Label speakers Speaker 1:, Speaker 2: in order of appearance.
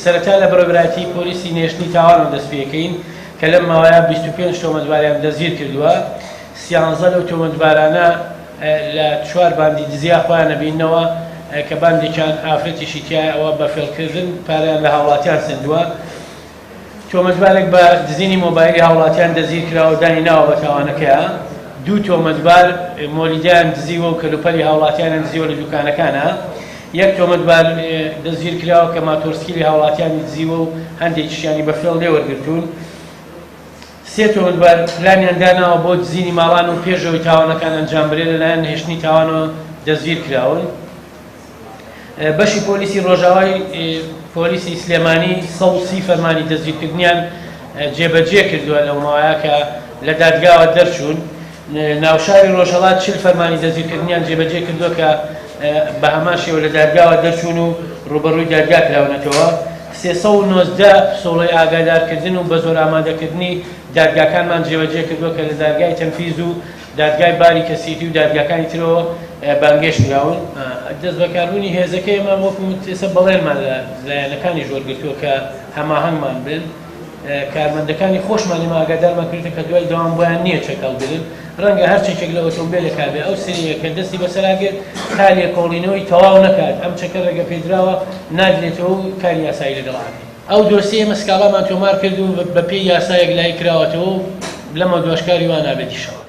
Speaker 1: سەرەتا لە بەڕێوەبەرایەتی پۆلیسی نێشتنی تاوانەوە دەست پێکەین کە لەم ماوەیە 25 تۆمەتباریان دەستگیر کردووە. 13 لەو تۆمەتبارانە لە 4 باندی دزیا خۆیان نەبینەوە کە باندێکیان ئافرەتیشی تایە ئەوە بە فێڵکردن پاریان لە هاوڵاتیان سندووە. تۆمەتبارێک بە دزینی مۆبایلی هاوڵاتیان دەستگیر کراوە دانی ناوە بە تاوانەکەیە. 2 تۆمەتبار مۆلیدایان دزیوە و کەلوپەلی هاوڵاتیانیان دزیوە لە دوکانەکانە. 1 تۆمەتبار دەستگیر کراوە کە ماتۆرسکیلی هاوڵاتیانی دزیوە و هەندێکیشیانی بە فێڵ لێوەرگرتوون. 3 تۆمەتبار پلانیان داناوە بۆ دزینی ماڵان و پێشەوەی تاوانەکان ئەنجام بدرێت لەلایەن هێشتنی تاوانەوە دەستگیر کراون. بەشی پۆلیسی ڕۆژاوای پۆلیسی سلێمانی 130 فەرمانی دەستگیرکردنیان جێبەجێ کردووە لەو ماوەیە کە لە دادگاوە دەرچوون. ناوشاری ڕۆژهەڵات 40 فەرمانی دەستگیرکردنیان جێبەجێ کردووە کە بە هەمان شێوە لە دادگاوە دەرچوون و ڕوبەڕووی دادگا کراونەتەوە. 390 پسۆڵەی ئاگادارکردن و بە زۆر ئامادەکردنی دادگاکانمان جێبەجێ کردووە کە لە دادگای تەنفیز و دادگای باری کەسیتی و دادگاکانی ترەوە بانگێشت کراون. دەست بەکاربوونی هێزەکەی ئێمە وەکو ئێستا بەڵێنمان لە لایەنەکانی ژۆرگرتووە کە هەماهەنگمان بن. کارمەندەکانی خۆشمان لێمە ئاگادارمان کردە کە دوای دەوام بۆیان نییە چەکەڵ بدن. ڕەنگە هەر چێکێک لە ئۆتۆمبیلێک کابێ ئەو سریە کە دەستی بەسەراگرێت تا لێکۆڵینەوەی تەواو نەکات ئەم چەکە ڕێگە پێدراوە نادرێتەوە و کاری یاسایی لەگەڵاکە. ئەو دۆسیە ئێمە سکاڵامان تۆمار کرد و بە پێی یاسایەک لای کراوەتەوە و لەمە دۆشکاری وان نابێتی شەوە.